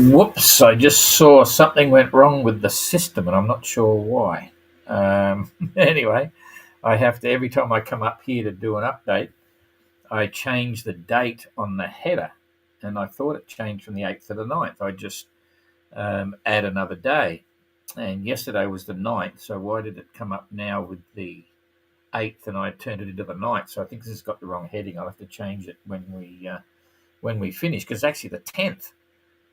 Whoops, I just saw something went wrong with the system and I'm not sure why. Anyway, I have to, every time I come up here to do an update, I change the date on the header. And I thought it changed from the 8th to the 9th. I just add another day. And yesterday was the 9th, so why did it come up now with the 8th and I turned it into the 9th? So I think this has got the wrong heading. I'll have to change it when we finish, because it's actually the 10th.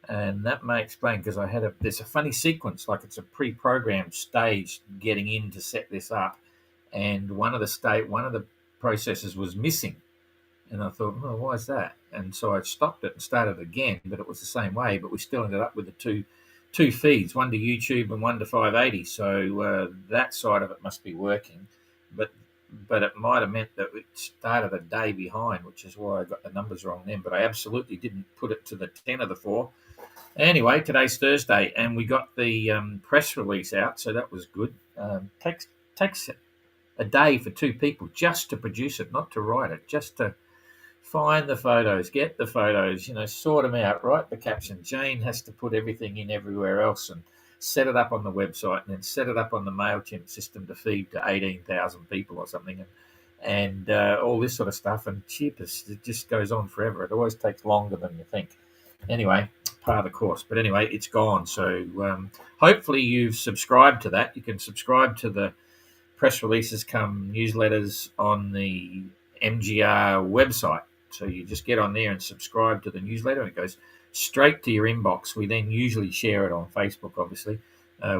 And that may explain, because there's a funny sequence, like it's a pre-programmed stage getting in to set this up, and one of the processes was missing, and I thought, well, why is that? And so I stopped it and started again, but it was the same way, but we still ended up with the two feeds, one to YouTube and one to 580. So that side of it must be working, but it might have meant that it started a day behind, which is why I got the numbers wrong then. But I absolutely didn't put it to the 10 of the 4. Anyway, today's Thursday, and we got the press release out, so that was good. Takes a day for two people just to produce it, not to write it, just to find the photos, get the photos, sort them out, write the caption. Jane has to put everything in everywhere else and set it up on the website, and then set it up on the MailChimp system to feed to 18,000 people or something, and all this sort of stuff. And cheapest, it just goes on forever. It always takes longer than you think. Anyway, part of the course. But anyway, it's gone. So hopefully you've subscribed to that. You can subscribe to the press releases come newsletters on the MGR website. So you just get on there and subscribe to the newsletter, and it goes straight to your inbox. We then usually share it on Facebook, obviously.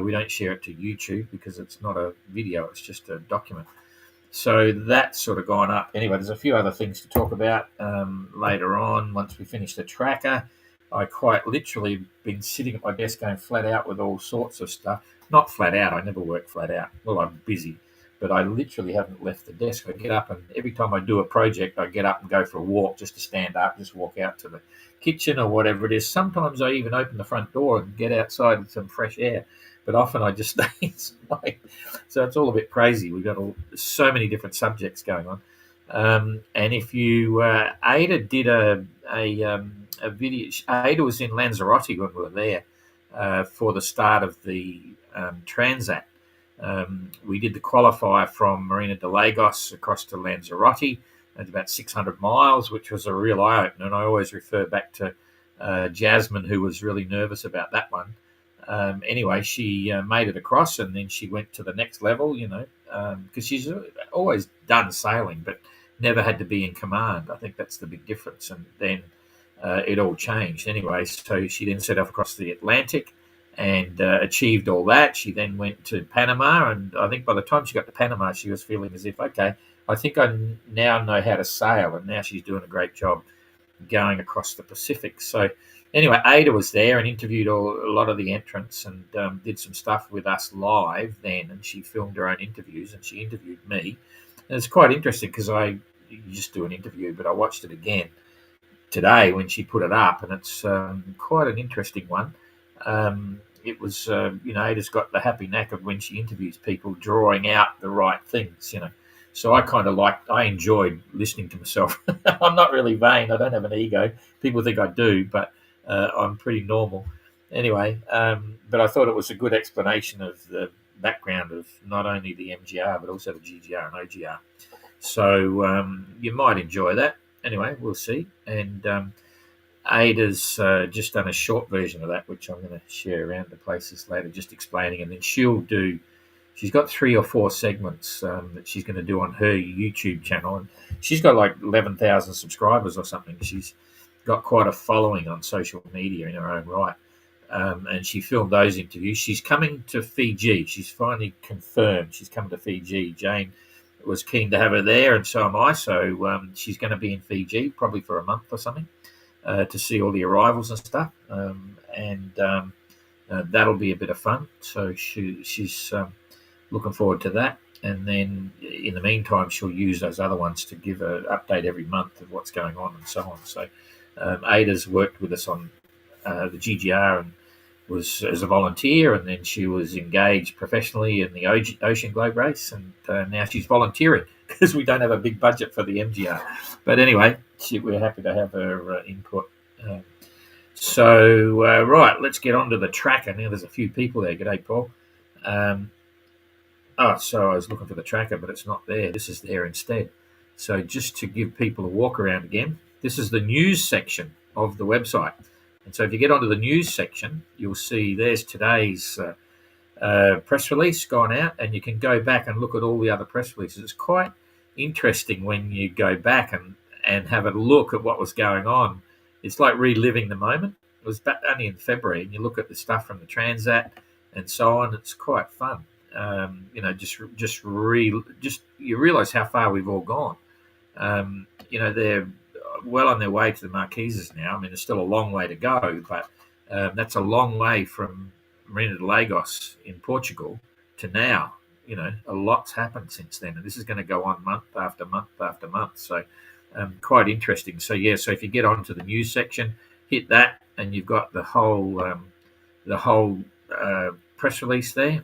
We don't share it to YouTube because it's not a video, it's just a document. So that's sort of gone up. Anyway, there's a few other things to talk about later on once we finish the tracker. I quite literally been sitting at my desk going flat out with all sorts of stuff. Not flat out, I never work flat out. Well, I'm busy, but I literally haven't left the desk. I get up, and every time I do a project, I get up and go for a walk just to stand up, just walk out to the kitchen or whatever it is. Sometimes I even open the front door and get outside with some fresh air, but often I just stay inside. So it's all a bit crazy. We've got so many different subjects going on. And if you, Ada did a video. Ada was in Lanzarote when we were there for the start of the Transat. We did the qualifier from Marina de Lagos across to Lanzarote. It's about 600 miles, which was a real eye-opener. And I always refer back to Jasmine, who was really nervous about that one. Anyway, she made it across, and then she went to the next level, because she's always done sailing, but never had to be in command. I think that's the big difference. And then it all changed. Anyway, so she then set off across the Atlantic and achieved all that. She then went to Panama, and I think by the time she got to Panama, she was feeling as if, okay, I think I now know how to sail, and now she's doing a great job going across the Pacific. So anyway, Ada was there and interviewed a lot of the entrants, and did some stuff with us live then, and she filmed her own interviews, and she interviewed me. And it's quite interesting because you just do an interview, but I watched it again today when she put it up, and it's quite an interesting one. It was, Ada's got the happy knack of, when she interviews people, drawing out the right things, So I enjoyed listening to myself. I'm not really vain. I don't have an ego. People think I do, but I'm pretty normal. Anyway, but I thought it was a good explanation of the background of not only the MGR, but also the GGR and OGR. So you might enjoy that. Anyway, we'll see. And Ada's just done a short version of that, which I'm going to share around the places later, just explaining. And then she's got 3 or 4 segments that she's going to do on her YouTube channel. And she's got like 11,000 subscribers or something. She's got quite a following on social media in her own right. And she filmed those interviews. She's coming to Fiji. She's finally confirmed she's coming to Fiji. Jane was keen to have her there, and so am I. So she's going to be in Fiji probably for a month or something to see all the arrivals and stuff. And that'll be a bit of fun. So she's looking forward to that. And then in the meantime, she'll use those other ones to give an update every month of what's going on and so on. So Ada's worked with us on the GGR and was as a volunteer, and then she was engaged professionally in the Ocean Globe race, and now she's volunteering because we don't have a big budget for the MGR. But anyway, we're happy to have her input. So, right, let's get on to the tracker. Now, there's a few people there. G'day, Paul. So I was looking for the tracker, but it's not there. This is there instead. So just to give people a walk around again, this is the news section of the website. And so if you get onto the news section, you'll see there's today's press release gone out, and you can go back and look at all the other press releases. It's quite interesting when you go back and have a look at what was going on. It's like reliving the moment. It was back only in February, and you look at the stuff from the Transat and so on. It's quite fun. Just you realise how far we've all gone. They're well on their way to the Marquises now. I mean, there's still a long way to go, but that's a long way from Marina de Lagos in Portugal to now. A lot's happened since then, and this is going to go on month after month after month. So quite interesting. So if you get onto the news section, hit that, and you've got the whole press release there.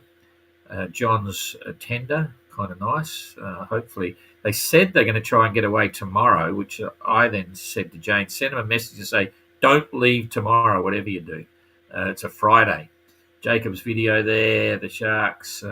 John's tender, kind of nice. Hopefully, they said they're going to try and get away tomorrow, which I then said to Jane, send them a message to say, don't leave tomorrow, whatever you do. It's a Friday. Jacob's video there, the sharks,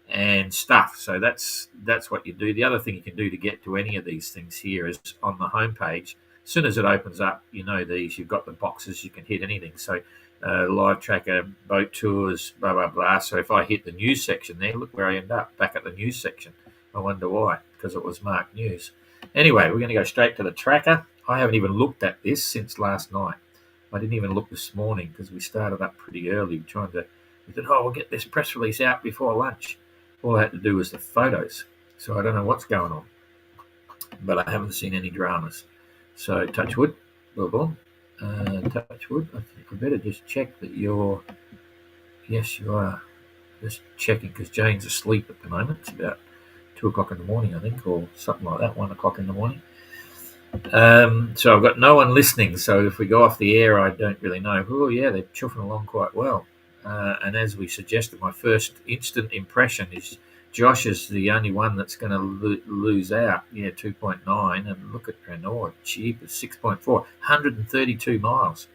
and stuff. So that's what you do. The other thing you can do to get to any of these things here is on the homepage. As soon as it opens up, you've got the boxes, you can hit anything. So live tracker, boat tours, blah, blah, blah. So if I hit the news section there, look where I end up, back at the news section. I wonder why, because it was marked news. Anyway, we're going to go straight to the tracker. I haven't even looked at this since last night. I didn't even look this morning because we started up pretty early we said, we'll get this press release out before lunch. All I had to do was the photos. So I don't know what's going on, but I haven't seen any dramas. So touch wood, touch wood. I think I better just check that you're. Yes, you are. Just checking because Jane's asleep at the moment. It's about 2 o'clock in the morning, I think, or something like that. 1 o'clock in the morning. So I've got no one listening. So if we go off the air, I don't really know. Oh yeah, they're chuffing along quite well. And as we suggested, my first instant impression is Josh is the only one that's going to lose out. Yeah, 2.9. And look at Renault, cheap at 6.4, 132 miles.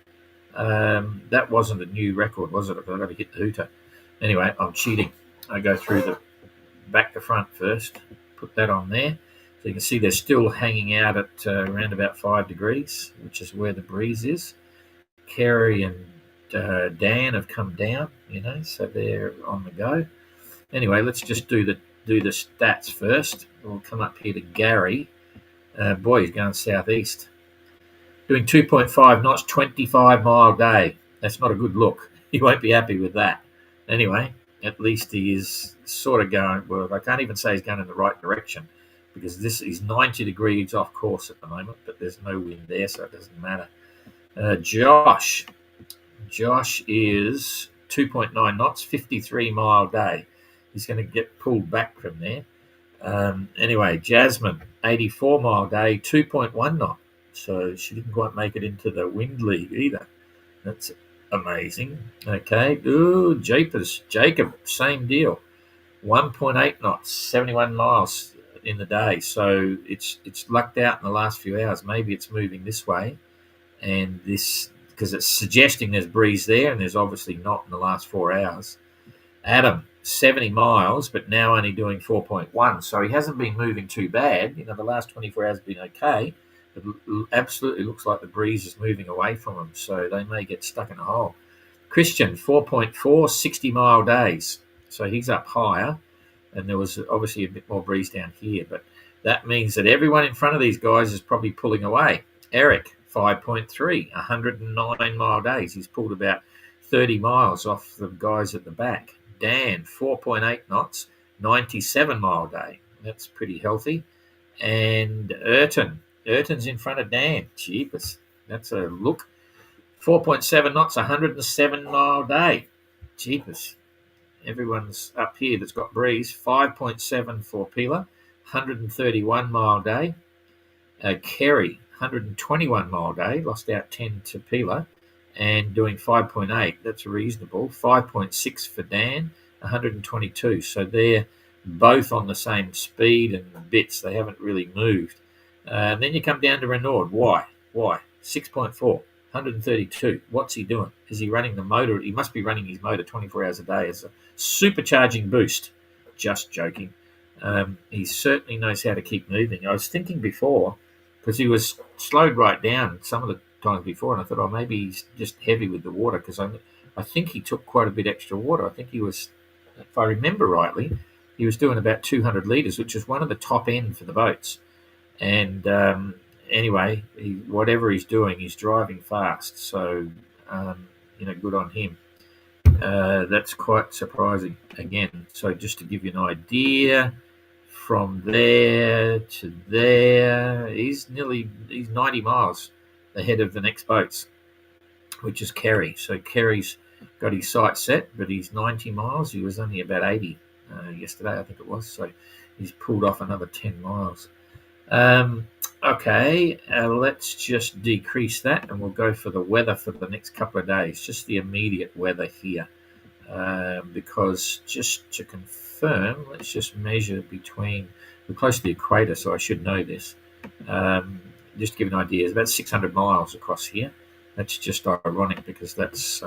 That wasn't a new record, was it? I've got to hit the hooter. Anyway, I'm cheating. I go through the back to front first, put that on there. So you can see they're still hanging out at around about 5 degrees, which is where the breeze is. Kerry and Dan have come down, so they're on the go. Anyway, let's just do the stats first. We'll come up here to Gary. Boy, he's going southeast. Doing 2.5 knots, 25-mile day. That's not a good look. He won't be happy with that. Anyway, at least he is sort of going, well, I can't even say he's going in the right direction because this is 90 degrees off course at the moment, but there's no wind there, so it doesn't matter. Josh is 2.9 knots, 53-mile day. He's going to get pulled back from there. Anyway, Jasmine, 84-mile day, 2.1 knot. So she didn't quite make it into the wind league either. That's amazing. Okay. Ooh, Jacob, same deal. 1.8 knots, 71 miles in the day. So it's lucked out in the last few hours. Maybe it's moving this way, and this because it's suggesting there's breeze there, and there's obviously not in the last 4 hours. Adam, 70 miles, but now only doing 4.1. So he hasn't been moving too bad. The last 24 hours have been okay. It absolutely looks like the breeze is moving away from them, so they may get stuck in a hole. Christian, 4.4, 60-mile days. So he's up higher, and there was obviously a bit more breeze down here, but that means that everyone in front of these guys is probably pulling away. Eric, 5.3, 109-mile days. He's pulled about 30 miles off the guys at the back. Dan, 4.8 knots, 97-mile day. That's pretty healthy. And Ayrton's in front of Dan. Jeepers, that's a look. 4.7 knots, 107-mile day. Jeepers. Everyone's up here that's got breeze. 5.7 for Pila, 131-mile day. Kerry, 121-mile day, lost out 10 to Pila, and doing 5.8. That's reasonable. 5.6 for Dan, 122. So they're both on the same speed and bits. They haven't really moved. And then you come down to Renaud. Why? 6.4. 132. What's he doing? Is he running the motor? He must be running his motor 24 hours a day as a supercharging boost. Just joking. He certainly knows how to keep moving. I was thinking before, because he was slowed right down some of the times before, and I thought, oh, maybe he's just heavy with the water, because I think he took quite a bit extra water. I think he was, if I remember rightly, he was doing about 200 litres, which is one of the top end for the boats. And anyway, whatever he's doing, he's driving fast. So, good on him. That's quite surprising again. So just to give you an idea, from there to there, he's 90 miles ahead of the next boats, which is Kerry. So Kerry's got his sight set, but he's 90 miles. He was only about 80 yesterday, I think it was. So he's pulled off another 10 miles. Okay, let's just decrease that, and we'll go for the weather for the next couple of days, just the immediate weather here. Because just to confirm, let's just measure we're close to the equator, so I should know this. Just to give you an idea, it's about 600 miles across here. That's just ironic because that's,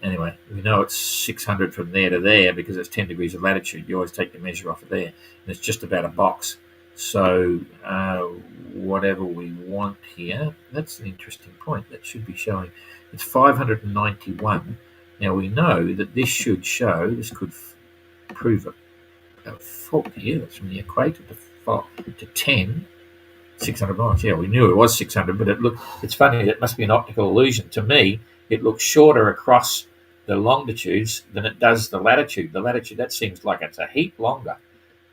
anyway, we know it's 600 from there to there because it's 10 degrees of latitude. You always take the measure off of there, and it's just about a box. So whatever we want here, that's an interesting point. That should be showing it's 591. Now we know that this should show, this could prove a fault here. That's from the equator to 10, 600 miles. Yeah, we knew it was 600, but it's funny, it must be an optical illusion. To me, it looks shorter across the longitudes than it does the latitude. The latitude, that seems like it's a heap longer.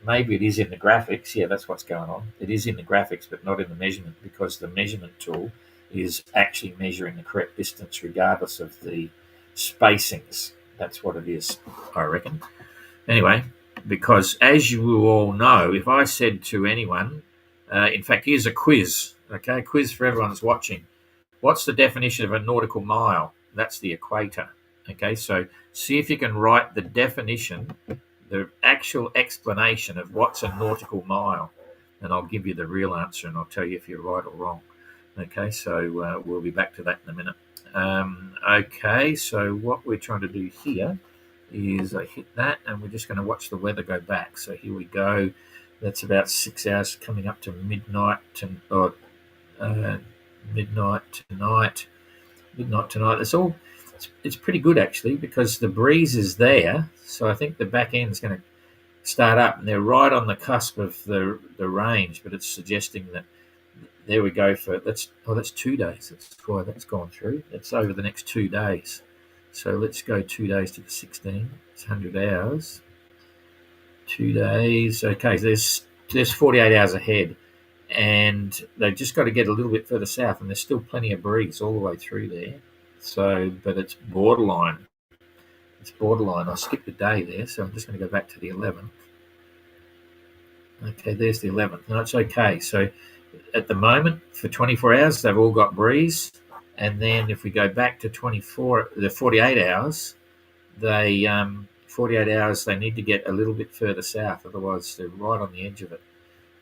Maybe it is in the graphics. Yeah, that's what's going on. It is in the graphics, but not in the measurement, because the measurement tool is actually measuring the correct distance regardless of the spacings. That's what it is, I reckon. Anyway, because as you all know, if I said to anyone, in fact, here's a quiz, okay? Quiz for everyone that's watching. What's the definition of a nautical mile? That's the equator, okay? So see if you can write the definition, the actual explanation of what's a nautical mile, and I'll give you the real answer, and I'll tell you if you're right or wrong. Okay, so we'll be back to that in a minute. Okay, so what we're trying to do here is I hit that, and we're just going to watch the weather go back. So here we go. That's about 6 hours, coming up to midnight tonight. It's pretty good actually, because the breeze is there. So I think the back end is going to start up, and they're right on the cusp of the range, but it's suggesting that there we go that's 2 days. That's why that's gone through. That's over the next 2 days. So let's go 2 days to the 16. It's 100 hours. 2 days. Okay, so there's 48 hours ahead, and they've just got to get a little bit further south, and there's still plenty of breeze all the way through there. So, but it's borderline. It's borderline. I skipped a day there, so I'm just going to go back to the 11th. Okay, there's the 11th. No, it's okay. So at the moment, for 24 hours, they've all got breeze. And then if we go back to 48 hours, 48 hours, they need to get a little bit further south. Otherwise, they're right on the edge of it.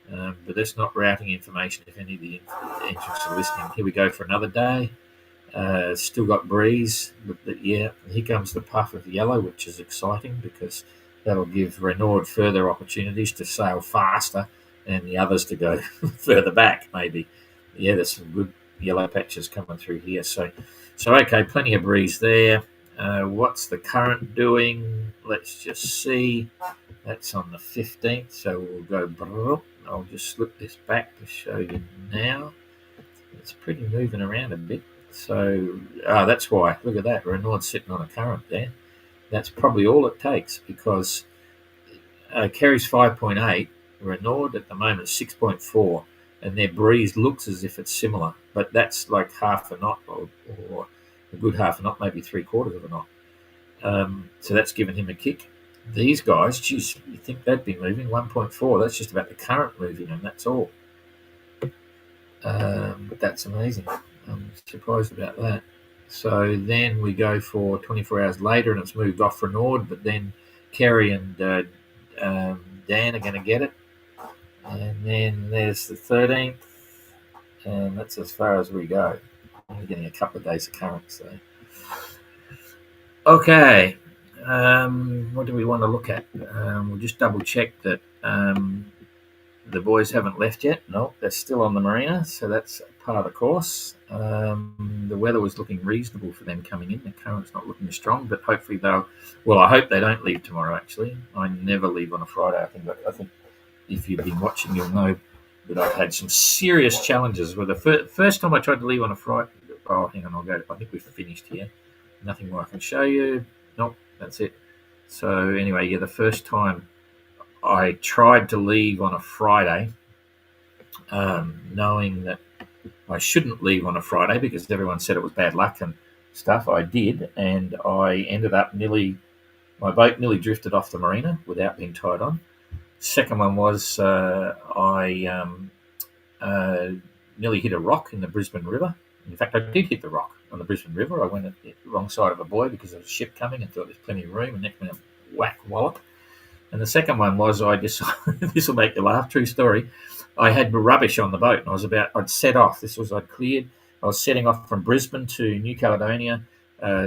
But that's not routing information if any of the entrants are listening. Here we go for another day. Still got breeze. But yeah, here comes the puff of yellow, which is exciting because that'll give Renaud further opportunities to sail faster and the others to go further back, maybe. Yeah, there's some good yellow patches coming through here. So okay, plenty of breeze there. What's the current doing? Let's just see. That's on the 15th, so we'll go. I'll just slip this back to show you now. It's pretty moving around a bit. So that's why. Look at that. Renaud's sitting on a current there. That's probably all it takes, because Kerry's 5.8, Renaud at the moment 6.4, and their breeze looks as if it's similar, but that's like half a knot or a good half a knot, maybe 3/4 of a knot. So that's given him a kick. These guys, geez, you think they'd be moving 1.4? That's just about the current moving, and that's all. But that's amazing. I'm surprised about that. So then we go for 24 hours later, and it's moved off Renaud, but then Kerry and Dan are going to get it. And then there's the 13th. and that's as far as we go. I'm getting a couple of days of current. So, okay, what do we want to look at? We'll just double check that the boys haven't left yet. No, they're still on the marina, so that's part of the course. The weather was looking reasonable for them coming in. The current's not looking strong, but hopefully they'll. Well, I hope they don't leave tomorrow. Actually, I never leave on a Friday. I think if you've been watching, you'll know that I've had some serious challenges. With the first time I tried to leave on a Friday. Oh, hang on, I'll go. I think we've finished here. Nothing more I can show you. Nope, that's it. So anyway, yeah, the first time I tried to leave on a Friday, knowing that I shouldn't leave on a Friday because everyone said it was bad luck and stuff. I did, and I ended up my boat nearly drifted off the marina without being tied on. Second one was I nearly hit a rock in the Brisbane River. In fact, I did hit the rock on the Brisbane River. I went at the wrong side of a buoy because there was a ship coming and thought there's plenty of room, and next minute, whack, wallop. And the second one was I decided, this will make you laugh, true story. I had rubbish on the boat and I'd set off. I'd cleared. I was setting off from Brisbane to New Caledonia,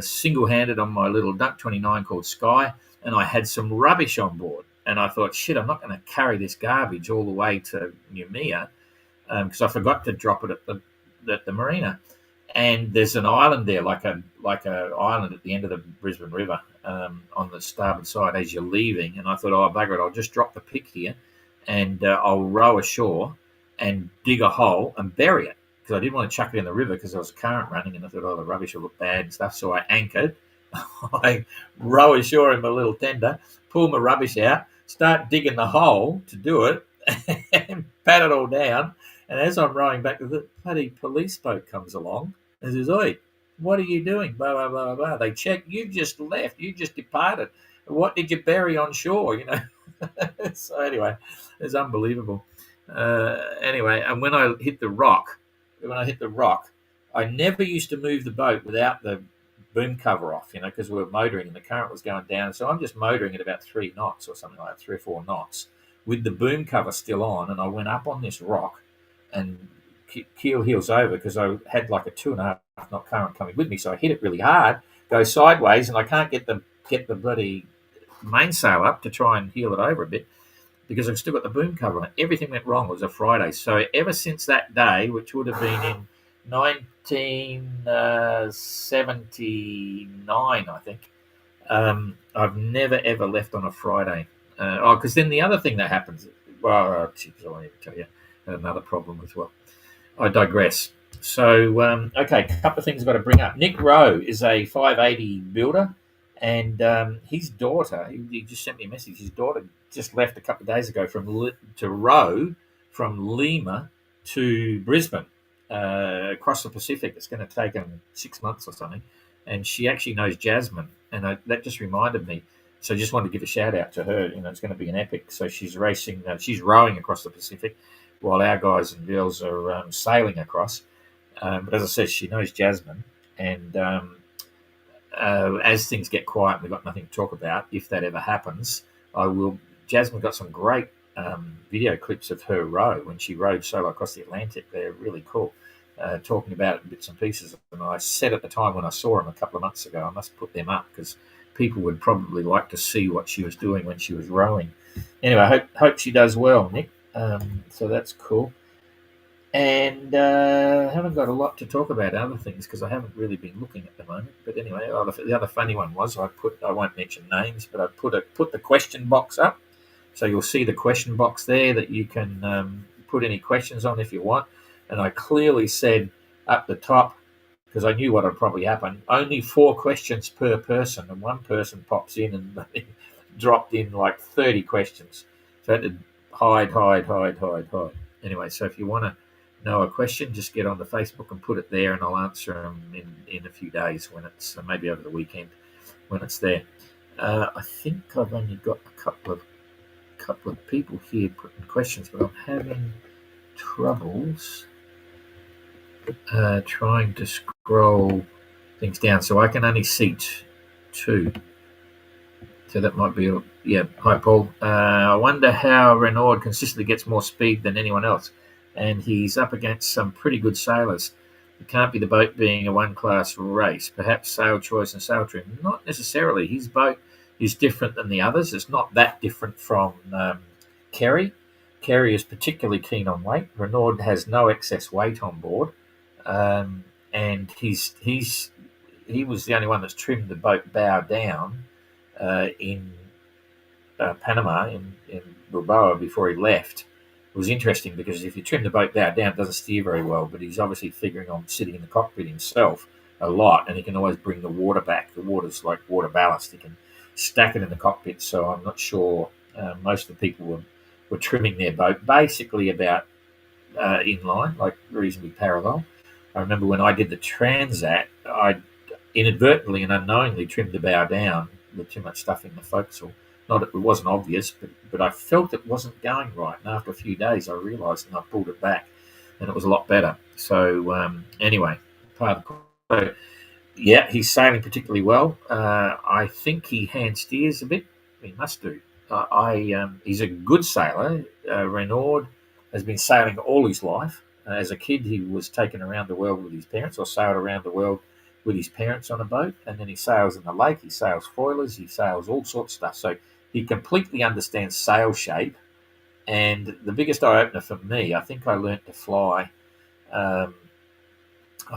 single-handed on my little Duck 29 called Sky, and I had some rubbish on board. And I thought, shit, I'm not going to carry this garbage all the way to Noumea because I forgot to drop it at the marina. And there's an island there, like a island at the end of the Brisbane River on the starboard side as you're leaving. And I thought, oh, bugger it, I'll just drop the pick here and I'll row ashore and dig a hole and bury it because I didn't want to chuck it in the river because there was a current running and I thought, oh, the rubbish will look bad and stuff. So I anchored. I row ashore in my little tender, pull my rubbish out, start digging the hole to do it and pat it all down. And as I'm rowing back, the bloody police boat comes along and says, oi, what are you doing? Blah, blah, blah, blah. They check, you've just left, you just departed. What did you bury on shore, So anyway, it's unbelievable. Anyway, and when I hit the rock, I never used to move the boat without the boom cover off, because we were motoring and the current was going down. So I'm just motoring at about 3 knots or something like that, 3 or 4 knots, with the boom cover still on. And I went up on this rock and keel heels over because I had like a 2.5 knot current coming with me. So I hit it really hard, go sideways, and I can't get the bloody mainsail up to try and heel it over a bit because I've still got the boom cover on. Everything went wrong. It was a Friday. So ever since that day, which would have been in 1979, I think, I've never ever left on a Friday. Because then the other thing that happens, I won't even tell you, I had another problem as well. I digress. So, okay, a couple of things I've got to bring up. Nick Rowe is a 580 builder, and his daughter, he just sent me a message. His daughter just left a couple of days ago to row from Lima to Brisbane across the Pacific. It's going to take them 6 months or something, and she actually knows Jasmine, and that just reminded me. So I just wanted to give a shout out to her. It's going to be an epic. So she's rowing across the Pacific, while our guys and girls are sailing across. But as I said, she knows Jasmine, and as things get quiet and we've got nothing to talk about, if that ever happens, I will. Jasmine got some great video clips of her row when she rowed solo across the Atlantic. They're really cool, talking about it in bits and pieces. And I said at the time when I saw them a couple of months ago, I must put them up because people would probably like to see what she was doing when she was rowing. Anyway, I hope she does well, Nick. So that's cool. And I haven't got a lot to talk about other things because I haven't really been looking at the moment. But anyway, the other funny one was I won't mention names, but I put the question box up. So you'll see the question box there that you can put any questions on if you want. And I clearly said up the top, because I knew what would probably happen, only 4 questions per person. And one person pops in and they dropped in like 30 questions. So I had to hide. Anyway, so if you want to know a question, just get on the Facebook and put it there, and I'll answer them in a few days when it's maybe over the weekend when it's there. I think I've only got a couple of people here putting questions, but I'm having troubles trying to scroll things down, so I can only see 2. So that might be, yeah. Hi, Paul. I wonder how Renaud consistently gets more speed than anyone else. and he's up against some pretty good sailors. It can't be the boat being a one-class race. Perhaps sail choice and sail trim. Not necessarily. His boat is different than the others. It's not that different from Kerry. Kerry is particularly keen on weight. Renaud has no excess weight on board, and he was the only one that's trimmed the boat bow down in Panama in Bilbao before he left. It was interesting because if you trim the boat bow down, it doesn't steer very well. But he's obviously figuring on sitting in the cockpit himself a lot, and he can always bring the water back. The water's like water ballast. He can stack it in the cockpit. So I'm not sure most of the people were trimming their boat basically about in line, like reasonably parallel. I remember when I did the Transat, I inadvertently and unknowingly trimmed the bow down with too much stuff in the forecastle. Not it wasn't obvious, but I felt it wasn't going right. And after a few days, I realised and I pulled it back, and it was a lot better. So anyway, so yeah, he's sailing particularly well. I think he hand steers a bit. He must do. He's a good sailor. Renaud has been sailing all his life. As a kid, he was taken around the world with his parents, or sailed around the world with his parents on a boat, and then he sails in the lake. He sails foilers. He sails all sorts of stuff. So he completely understands sail shape. And the biggest eye opener for me, I think I learnt to fly. I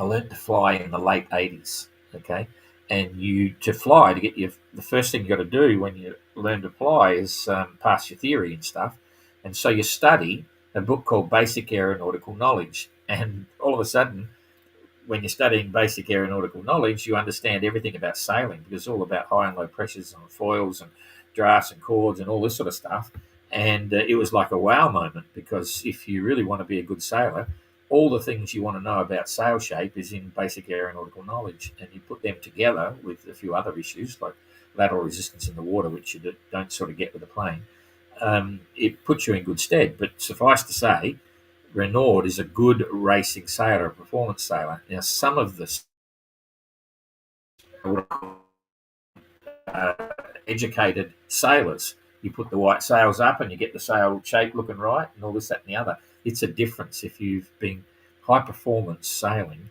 learnt to fly in the late 80s. Okay, and the first thing you got to do when you learn to fly is pass your theory and stuff. And so you study a book called Basic Aeronautical Knowledge, and all of a sudden, when you're studying basic aeronautical knowledge, you understand everything about sailing because it's all about high and low pressures and foils and drafts and chords and all this sort of stuff. And it was like a wow moment because if you really want to be a good sailor, all the things you want to know about sail shape is in basic aeronautical knowledge, and you put them together with a few other issues like lateral resistance in the water, which you don't sort of get with a plane. It puts you in good stead. But suffice to say, Renaud is a good racing sailor, a performance sailor. Now, some of the uh, educated sailors, you put the white sails up and you get the sail shape looking right and all this, that, and the other. It's a difference. If you've been high performance sailing,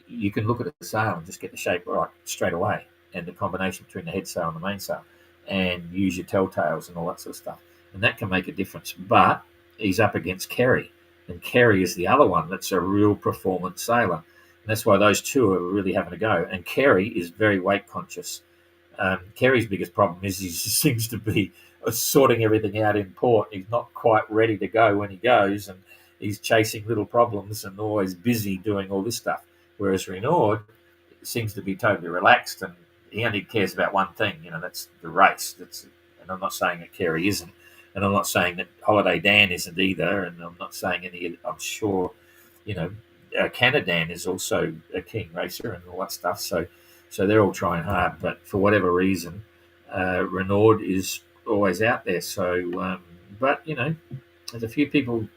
you can look at a sail and just get the shape right straight away, and the combination between the head sail and the main sail, and use your telltales and all that sort of stuff. And that can make a difference. But he's up against Kerry, and Kerry is the other one that's a real performance sailor. And that's why those two are really having a go. And Kerry is very weight conscious. Kerry's biggest problem is he seems to be sorting everything out in port. He's not quite ready to go when he goes, and he's chasing little problems and always busy doing all this stuff. Whereas Renaud seems to be totally relaxed, and he only cares about one thing, that's the race. And I'm not saying that Kerry isn't, and I'm not saying that Holiday Dan isn't either, and I'm not saying I'm sure, Canadan is also a keen racer and all that stuff. So they're all trying hard, but for whatever reason, Renaud is always out there. So, but there's a few people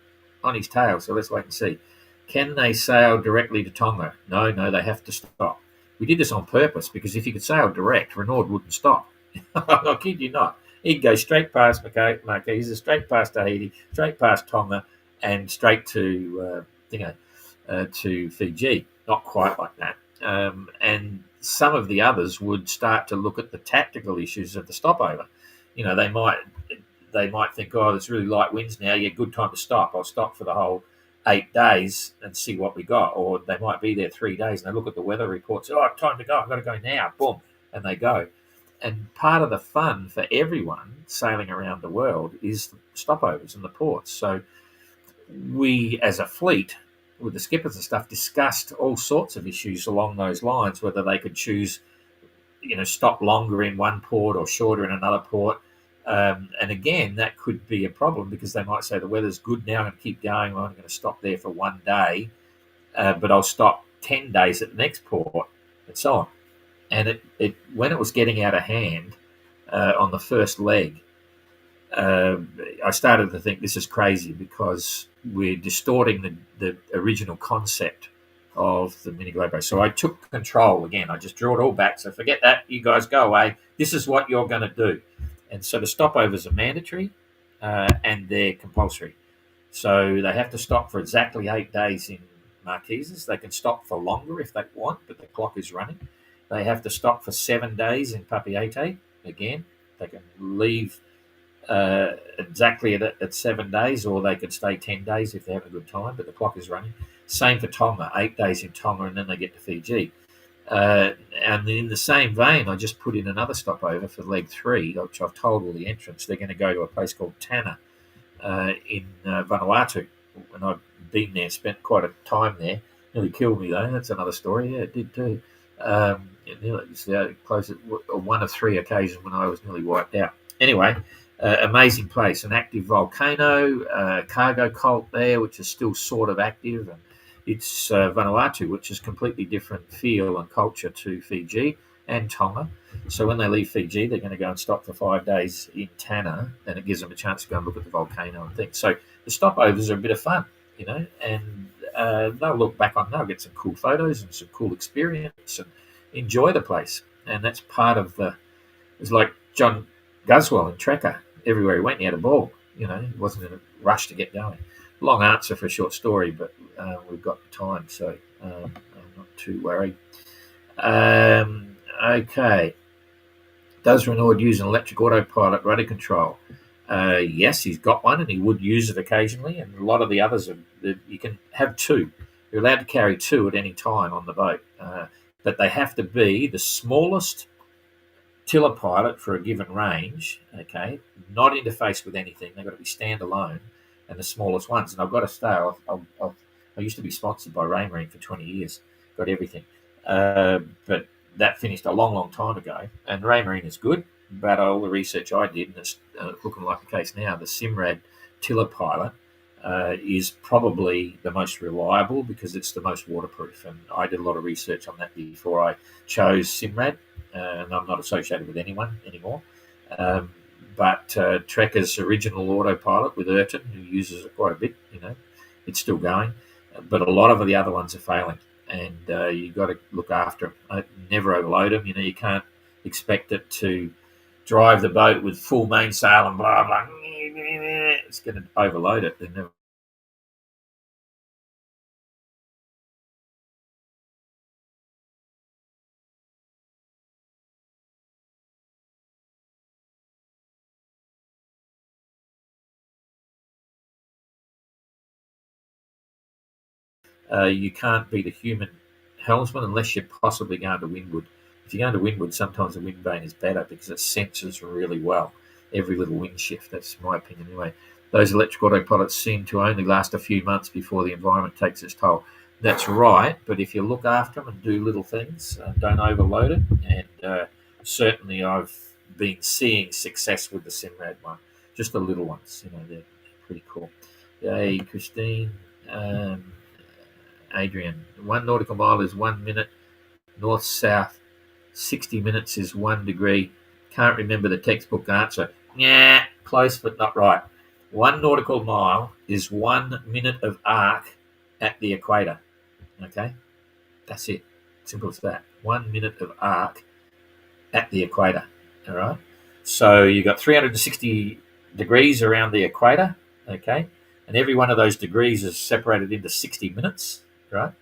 on his tail. So let's wait and see. Can they sail directly to Tonga? No, they have to stop. We did this on purpose because if you could sail direct, Renaud wouldn't stop. I kid you not. He'd go straight past Marquesa, straight past Tahiti, straight past Tonga, and straight to to Fiji. Not quite like that. And some of the others would start to look at the tactical issues of the stopover. They might think, oh, there's really light winds now. Yeah, good time to stop. I'll stop for the whole 8 days and see what we got. Or they might be there 3 days and they look at the weather reports. Oh, time to go. I've got to go now. Boom, and they go. And part of the fun for everyone sailing around the world is the stopovers and the ports. So we, as a fleet, with the skippers and stuff, discussed all sorts of issues along those lines, whether they could choose, stop longer in one port or shorter in another port. And again, that could be a problem because they might say the weather's good now, I'm going to keep going. I'm going to stop there for 1 day, but I'll stop 10 days at the next port, and so on. And when it was getting out of hand on the first leg, I started to think this is crazy because we're distorting the original concept of the Mini Globe race. So I took control again. I just drew it all back. So forget that. You guys go away. This is what you're going to do. And so the stopovers are mandatory and they're compulsory. So they have to stop for exactly 8 days in Marquesas. They can stop for longer if they want, but the clock is running. They have to stop for 7 days in Papeete. Again, they can leave exactly at 7 days, or they could stay 10 days if they have a good time, but the clock is running. Same for Tonga, 8 days in Tonga, and then they get to Fiji. And in the same vein, I just put in another stopover for leg 3, which I've told all the entrants they're going to go to a place called Tanna in Vanuatu. And I've been there, spent quite a time there. Nearly killed me though. That's another story. Yeah, it did too. It's close at one of 3 occasions when I was nearly wiped out. Anyway, amazing place, an active volcano, cargo cult there, which is still sort of active, and it's Vanuatu, which is completely different feel and culture to Fiji and Tonga. So when they leave Fiji, they're going to go and stop for 5 days in Tanna, and it gives them a chance to go and look at the volcano and things. So the stopovers are a bit of fun, and they'll look back on, they'll get some cool photos and some cool experience and enjoy the place. And that's part of it's like John Guswell in Trekker. Everywhere he went, he had a ball. He wasn't in a rush to get going. Long answer for a short story, but we've got time, so I'm not too worried. Okay. Does Renaud use an electric autopilot rudder control? Yes, he's got one, and he would use it occasionally. And a lot of the others, you can have 2. You're allowed to carry 2 at any time on the boat, but they have to be the smallest tiller pilot for a given range. Okay, not interfaced with anything. They've got to be standalone, and the smallest ones. And I've got to say, I used to be sponsored by Raymarine for 20 years. Got everything, but that finished a long, long time ago. And Raymarine is good, but all the research I did, and it's looking like the case now, the Simrad tiller pilot is probably the most reliable because it's the most waterproof. And I did a lot of research on that before I chose Simrad, and I'm not associated with anyone anymore. But Trekker's original autopilot with Ayrton, who uses it quite a bit, it's still going. But a lot of the other ones are failing, and you've got to look after them. Never overload them. You can't expect it to drive the boat with full mainsail and blah, blah. It's going to overload it. They're never. You can't beat a human helmsman unless you're possibly going to windward. If you're going to windward, sometimes the wind vane is better because it senses really well every little wind shift. That's my opinion anyway. Those electric autopilots seem to only last a few months before the environment takes its toll. That's right, but if you look after them and do little things, don't overload it. And certainly I've been seeing success with the Simrad one. Just the little ones, they're pretty cool. Yay, Christine. Adrian, 1 nautical mile is 1 minute. North-south, 60 minutes is 1 degree. Can't remember the textbook answer. Yeah, close but not right. 1 nautical mile is 1 minute of arc at the equator. Okay, that's it. Simple as that. 1 minute of arc at the equator. All right. So you've got 360 degrees around the equator. Okay, and every one of those degrees is separated into 60 minutes. Right,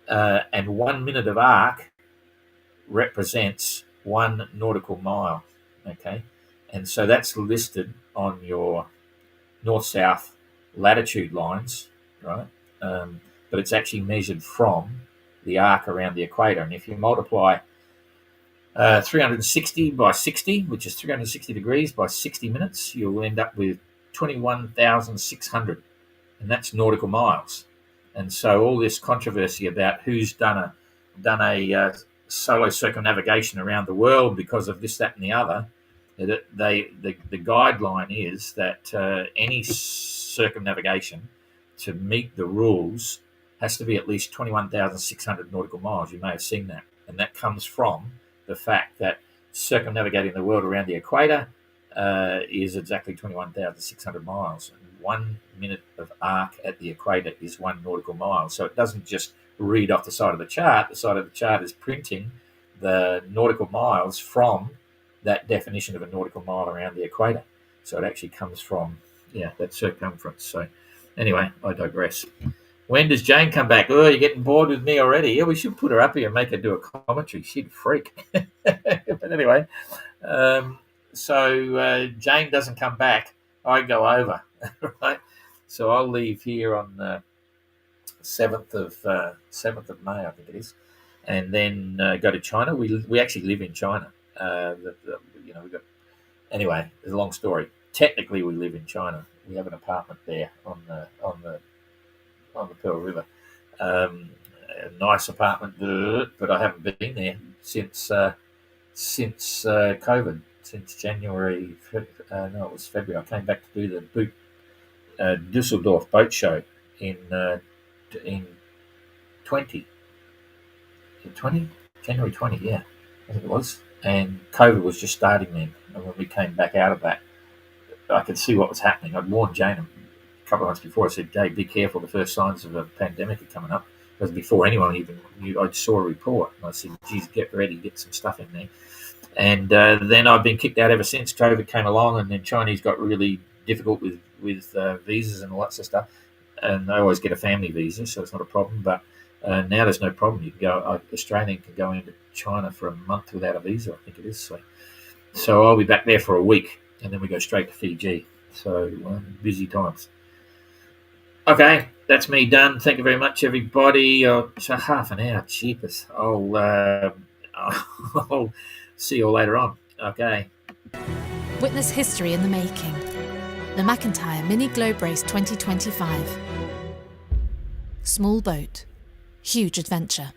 and 1 minute of arc represents 1 nautical mile. Okay, and so that's listed on your north-south latitude lines, right? But it's actually measured from the arc around the equator, and if you multiply 360 by 60, which is 360 degrees by 60 minutes, you'll end up with 21,600, and that's nautical miles. And so all this controversy about who's done a solo circumnavigation around the world because of this, that, and the other, the guideline is that any circumnavigation to meet the rules has to be at least 21,600 nautical miles. You may have seen that, and that comes from the fact that circumnavigating the world around the equator is exactly 21,600 miles. 1 minute of arc at the equator is 1 nautical mile. So it doesn't just read off the side of the chart. The side of the chart is printing the nautical miles from that definition of a nautical mile around the equator. So it actually comes from, that circumference. So Anyway, I digress. When does Jane come back? Oh, you're getting bored with me already. Yeah, we should put her up here and make her do a commentary. She'd freak. But anyway, so Jane doesn't come back. I go over, right? So I'll leave here on the 7th of May, I think it is, and then go to China. We actually live in China. We got anyway. It's a long story. Technically, we live in China. We have an apartment there on the Pearl River. A nice apartment, but I haven't been there since COVID, since January. No, it was February. I came back to do the Dusseldorf boat show in 20, January 20, yeah, I think it was. And COVID was just starting then. And when we came back out of that, I could see what was happening. I'd warned Jane a couple of months before. I said, "Jane, be careful. The first signs of a pandemic are coming up." Because before anyone even knew, I saw a report. And I said, "Geez, get ready, get some stuff in there." And then I've been kicked out ever since COVID came along, and then Chinese got really difficult with visas and all that sort of stuff. And I always get a family visa, so it's not a problem. But now there's no problem. You can go. Australian can go into China for a month without a visa. I think it is. So I'll be back there for a week, and then we go straight to Fiji. So busy times. Okay, that's me done. Thank you very much, everybody. So half an hour, cheapest. I'll see you all later on. Okay. Witness history in the making. The McIntyre Mini Globe Race 2025. Small boat, huge adventure.